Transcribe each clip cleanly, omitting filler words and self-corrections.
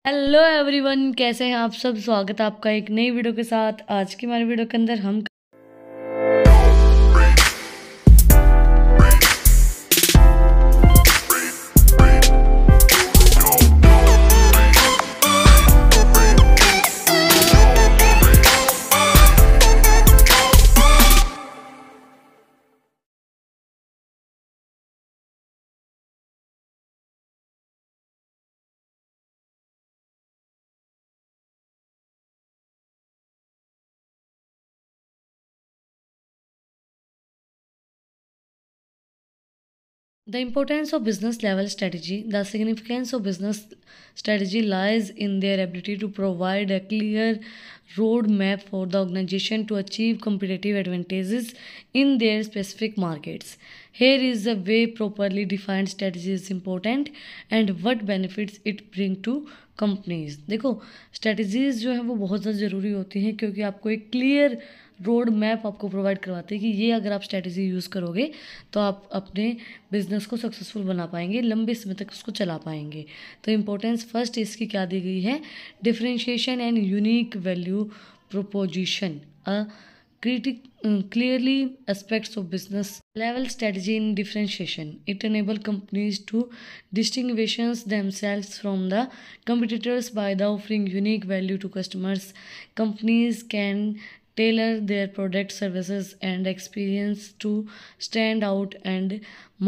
Hello everyone, कैसे हैं आप सब। स्वागत है आपका एक नई वीडियो के साथ। आज की हमारी वीडियो के अंदर हम The importance of business level strategy. The significance of business strategy lies in their ability to provide a clear roadmap for the organization to achieve competitive advantages in their specific markets. Here is the way properly defined strategy is important and what benefits it bring to companies. देखो, strategies जो है वो बहुत ज़्यादा ज़रूरी होती हैं क्योंकि आपको एक क्लियर रोड मैप आपको प्रोवाइड करवाते हैं कि ये अगर आप स्ट्रेटजी यूज़ करोगे तो आप अपने बिजनेस को सक्सेसफुल बना पाएंगे, लंबे समय तक उसको चला पाएंगे। तो इम्पोर्टेंस फर्स्ट इसकी क्या दी गई है, differentiation and unique value proposition clearly aspects of business level strategy in differentiation. It enables companies to distinguish themselves from the competitors by the offering unique value to customers. Companies can tailor their product, services, and experience to stand out and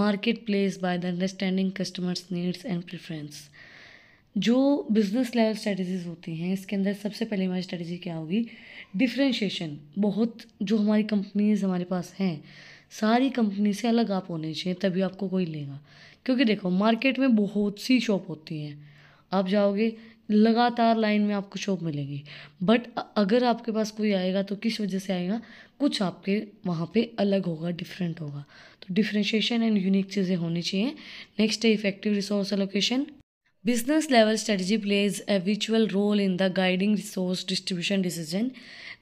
marketplace by the understanding customers' needs and preference. जो business level strategies होती हैं इसके अंदर सबसे पहले हमारी strategy क्या होगी, डिफरेंशिएशन। बहुत जो हमारी कंपनीज हमारे पास हैं सारी कंपनी से अलग आप होने चाहिए, तभी आपको कोई लेगा। क्योंकि देखो, मार्केट में बहुत सी शॉप होती हैं, आप जाओगे लगातार लाइन में आपको शॉप मिलेगी, बट अगर आपके पास कोई आएगा तो किस वजह से आएगा, कुछ आपके वहाँ पे अलग होगा, डिफरेंट होगा। तो डिफरेंशिएशन एंड यूनिक चीज़ें होनी चाहिए। नेक्स्ट है effective resource allocation. Business level strategy plays a vital role in the guiding resource distribution decision.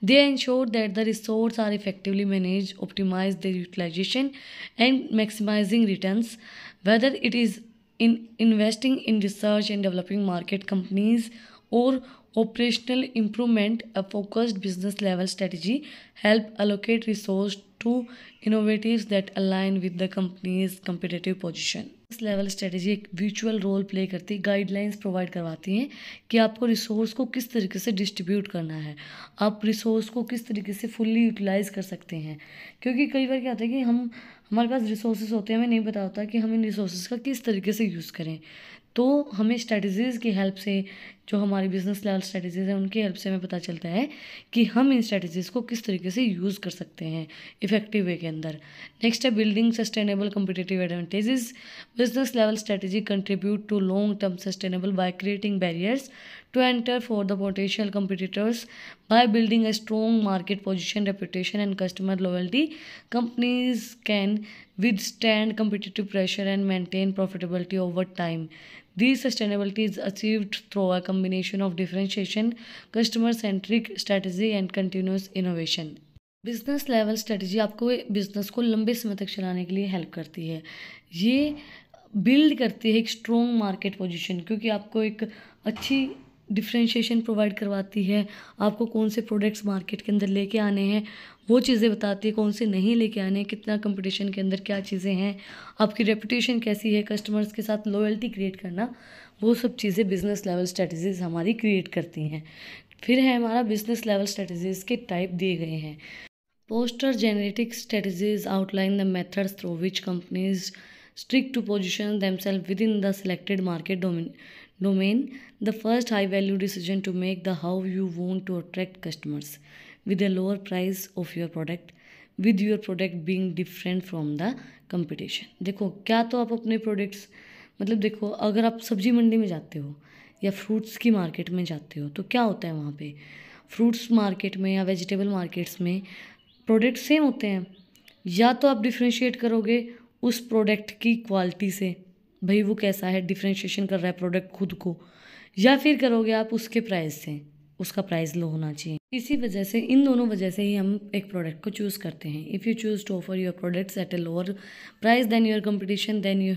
They ensure that the resources are effectively managed, optimize their utilization, and maximizing returns. Whether it is in investing in research and developing market companies or operational improvement, a focused business level strategy help allocate resources to innovatives that align with the company's competitive position. इस level strategy एक visual role play करती है, guidelines provide करवाती हैं कि आपको resource को किस तरीके से डिस्ट्रीब्यूट करना है, आप रिसोर्स को किस तरीके से फुल्ली यूटिलाइज कर सकते हैं। क्योंकि कई बार क्या होता है कि हमारे पास रिसोर्सेज होते हैं, हमें नहीं पता होता कि हम इन रिसोर्सेज का किस तरीके से यूज़ करें। तो हमें स्ट्रेटजीज़ की हेल्प से, जो हमारी बिजनेस लेवल स्ट्रेटजीज़ हैं उनकी हेल्प से हमें पता चलता है कि हम इन स्ट्रेटजीज़ को किस तरीके से यूज़ कर सकते हैं इफेक्टिव वे के अंदर। नेक्स्ट है building sustainable competitive advantages. Business level strategy contribute to long-term sustainable by creating barriers to enter for the potential competitors. By building a strong market position, reputation, and customer loyalty, companies can withstand competitive pressure and maintain profitability over time. This sustainability is achieved through a combination of differentiation, customer-centric strategy, and continuous innovation. Business level strategy आपको business को लंबे समय तक चलाने के लिए help करती है। ये बिल्ड करती है एक स्ट्रॉन्ग मार्केट पोजीशन, क्योंकि आपको एक अच्छी डिफरेंशिएशन प्रोवाइड करवाती है। आपको कौन से प्रोडक्ट्स मार्केट के अंदर लेके आने हैं वो चीज़ें बताती है, कौन से नहीं लेके आने हैं, कितना कंपटीशन के अंदर क्या चीज़ें हैं, आपकी रेपुटेशन कैसी है, कस्टमर्स के साथ लॉयल्टी क्रिएट करना, वो सब चीज़ें बिजनेस लेवल स्ट्रेटजीज हमारी क्रिएट करती हैं। फिर है हमारा बिजनेस लेवल स्ट्रेटजीज के टाइप दिए गए हैं। Poster generic strategies outline the methods through which companies strive to position themselves within the selected market domain. The first high-value decision to make the how you want to attract customers with a lower price of your product, with your product being different from the competition. देखो, क्या तो आप अपने products, मतलब देखो, अगर आप सब्जी मंडी में जाते हो या फ्रूट्स की मार्केट में जाते हो तो क्या होता है वहाँ पे, फ्रूट्स मार्केट में या वेजिटेबल मार्केट्स में प्रोडक्ट सेम होते हैं। या तो आप डिफ्रेंशिएट करोगे उस प्रोडक्ट की क्वालिटी से, भाई वो कैसा है, डिफ्रेंशिएशन कर रहा है प्रोडक्ट खुद को, या फिर करोगे आप उसके प्राइस से। उसका प्राइस लो होना चाहिए। इसी वजह से, इन दोनों वजह से ही हम एक प्रोडक्ट को चूज़ करते हैं। If you choose to offer your products at a lower price than your competition, then you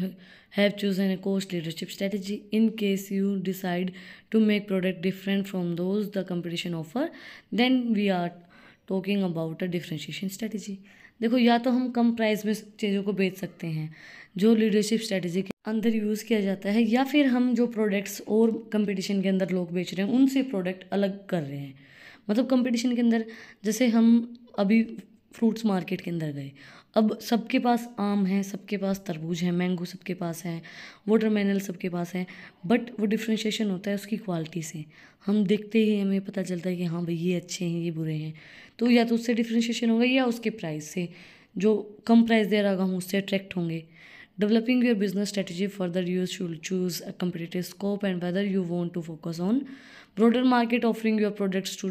have chosen a cost leadership strategy. In case you decide to make product different from those the competition offer, then we are talking about a differentiation strategy. देखो, या तो हम कम price में चीज़ों को बेच सकते हैं जो लीडरशिप स्ट्रेटजी के अंदर यूज़ किया जाता है, या फिर हम जो प्रोडक्ट्स और कंपटीशन के अंदर लोग बेच रहे हैं उनसे प्रोडक्ट अलग कर रहे हैं। मतलब कंपटीशन के अंदर, जैसे हम अभी फ्रूट्स मार्केट के अंदर गए, अब सबके पास आम है, सबके पास तरबूज है, मैंगो सबके पास है, वाटरमेलन सबके पास है, बट वो डिफ्रेंशिएशन होता है उसकी क्वालिटी से। हम देखते ही हमें पता चलता है कि हाँ भाई ये अच्छे हैं, ये बुरे हैं। तो या तो उससे डिफ्रेंशिएशन होगा, या उसके प्राइस से, जो कम प्राइस दे रहा होगा हम उससे अट्रैक्ट होंगे। Developing your business strategy further, you should choose a competitive scope and whether you want to focus on broader market, offering your products to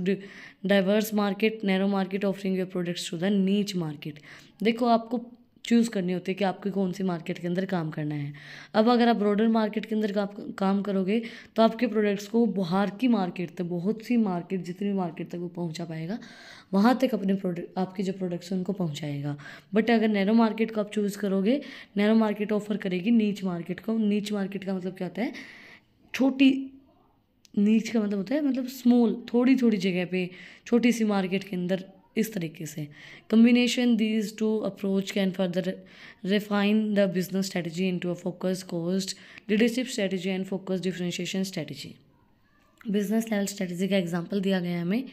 diverse market, narrow market, offering your products to the niche market। देखो, आपको choose करनी होती है कि आपको कौन सी market के अंदर काम करना है। अब अगर आप ब्रॉडर मार्केट के अंदर काम करोगे तो आपके प्रोडक्ट्स को बाहर की मार्केट तक, बहुत सी मार्केट, जितनी मार्केट तक वो पहुंचा पाएगा वहाँ तक अपने प्रोडक्ट, आपके जो प्रोडक्ट्स हैं उनको पहुंचाएगा। बट अगर नैरो मार्केट को आप चूज़ करोगे, नैरो मार्केट ऑफर करेगी नीच मार्केट को। नीच मार्केट का मतलब क्या होता है? छोटी। नीच का मतलब होता है मतलब स्मॉल, थोड़ी थोड़ी जगह पे, छोटी सी मार्केट के अंदर, इस तरीके से। Combination these two approach can further refine the business strategy into a focus cost leadership strategy and focus differentiation strategy. Business level strategy का एग्जांपल दिया गया है हमें।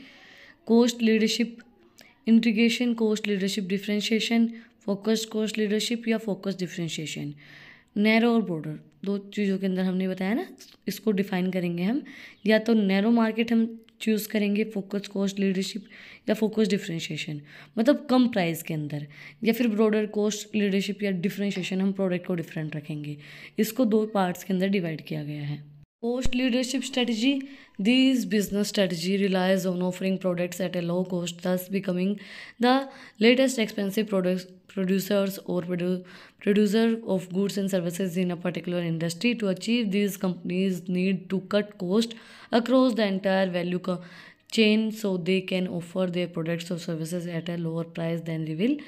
Cost leadership integration, cost leadership differentiation, focus cost leadership या focus differentiation. Narrow और border, दो चीज़ों के अंदर हमने बताया ना, इसको डिफाइन करेंगे हम। या तो नैरो मार्केट हम चूज़ करेंगे, फोकस कोस्ट लीडरशिप या फोकस डिफरेंशिएशन, मतलब कम प्राइस के अंदर, या फिर ब्रॉडर कोस्ट लीडरशिप या डिफरेंशिएशन, हम प्रोडक्ट को डिफरेंट रखेंगे। इसको दो पार्ट्स के अंदर डिवाइड किया गया है। Cost leadership strategy. This business strategy relies on offering products at a low cost, thus becoming the latest expensive producers or producer of goods and services in a particular industry. To achieve these, companies need to cut cost across the entire value chain so they can offer their products or services at a lower price than reveal.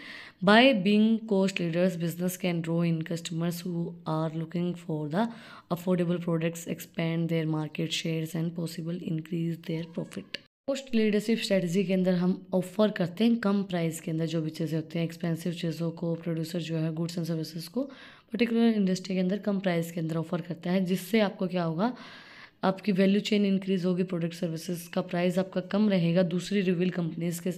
By being cost leaders, business can draw in customers who are looking for the affordable products, expand their market shares and possible increase their profit। Cost leadership strategy के अंदर हम offer करते हैं कम price के अंदर जो भी चीज़ें होती हैं, एक्सपेंसिव चीज़ों को प्रोड्यूसर जो है गुड्स एंड सर्विसेज को पर्टिकुलर इंडस्ट्री के अंदर कम प्राइस के अंदर ऑफर करता है, जिससे आपको क्या होगा, आपकी वैल्यू चेन इंक्रीज होगी, प्रोडक्ट सर्विसेज का प्राइस आपका कम रहेगा दूसरी रिवील कंपनीज के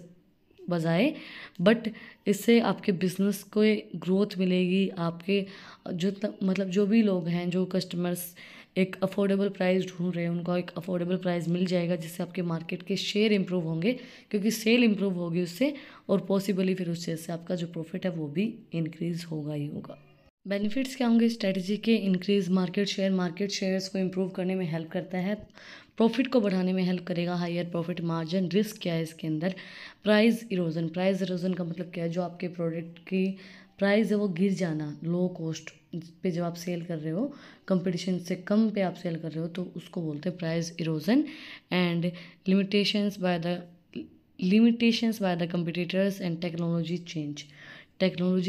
बजाय, बट इससे आपके बिजनेस को ग्रोथ मिलेगी। आपके जो मतलब जो भी लोग हैं, जो कस्टमर्स एक अफोर्डेबल प्राइस ढूंढ रहे हैं, उनको एक अफोर्डेबल प्राइस मिल जाएगा, जिससे आपके मार्केट के शेयर इंप्रूव होंगे, क्योंकि सेल इंप्रूव होगी उससे, और पॉसिबली फिर उससे आपका जो प्रॉफिट है वो भी इंक्रीज होगा ही होगा। बेनिफिट्स क्या होंगे स्ट्रेटजी के? इंक्रीज मार्केट शेयर्स को इंप्रूव करने में हेल्प करता है, प्रॉफिट को बढ़ाने में हेल्प करेगा, हायर प्रॉफिट मार्जिन। रिस्क क्या है इसके अंदर? प्राइस इरोजन का मतलब क्या है? जो आपके प्रोडक्ट की प्राइस है वो गिर जाना, लो कॉस्ट पे जब आप सेल कर रहे हो, कंपटीशन से कम पे आप सेल कर रहे हो, तो उसको बोलते हैं price erosion. And limitations by the competitors and technology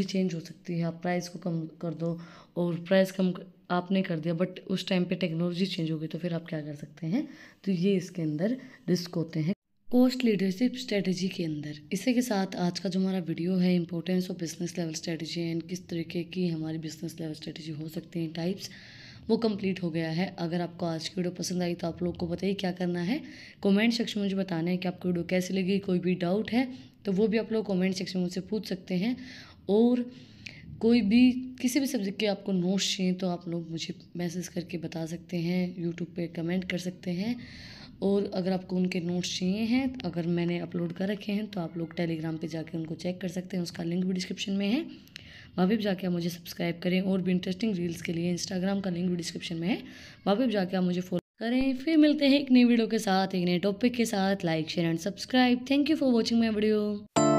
change हो सकती है। आप प्राइस को कम कर दो और प्राइस कम आपने कर दिया, बट उस टाइम पे टेक्नोलॉजी चेंज हो गई, तो फिर आप क्या कर सकते हैं? तो ये इसके अंदर रिस्क होते हैं कोस्ट लीडरशिप स्ट्रेटजी के अंदर। इसी के साथ आज का जो हमारा वीडियो है, importance of business level strategy and किस तरीके की हमारी बिजनेस लेवल स्ट्रेटजी हो सकती है, टाइप्स, वो कंप्लीट हो गया है। अगर आपको आज की वीडियो पसंद आई तो आप लोग को बताइए क्या करना है, कमेंट सेक्शन में मुझे बताना है कि आपको वीडियो कैसी लगी। कोई भी डाउट है तो वो भी आप लोग कमेंट सेक्शन में मुझसे पूछ सकते हैं, और कोई भी किसी भी सब्जेक्ट के आपको नोट्स चाहिए तो आप लोग मुझे मैसेज करके बता सकते हैं, यूट्यूब पे कमेंट कर सकते हैं। और अगर आपको उनके नोट्स चाहिए हैं, अगर मैंने अपलोड कर रखे हैं, तो आप लोग टेलीग्राम पे जाके उनको चेक कर सकते हैं, उसका लिंक भी डिस्क्रिप्शन में है, वहाँ पर जाके आप मुझे सब्सक्राइब करें। और भी इंटरेस्टिंग रील्स के लिए इंस्टाग्राम का लिंक भी डिस्क्रिप्शन में है, वहाँ पर जाके आप मुझे फॉलो करें। फिर मिलते हैं एक नई वीडियो के साथ, एक नए टॉपिक के साथ। Like share and subscribe. Thank you for watching my video.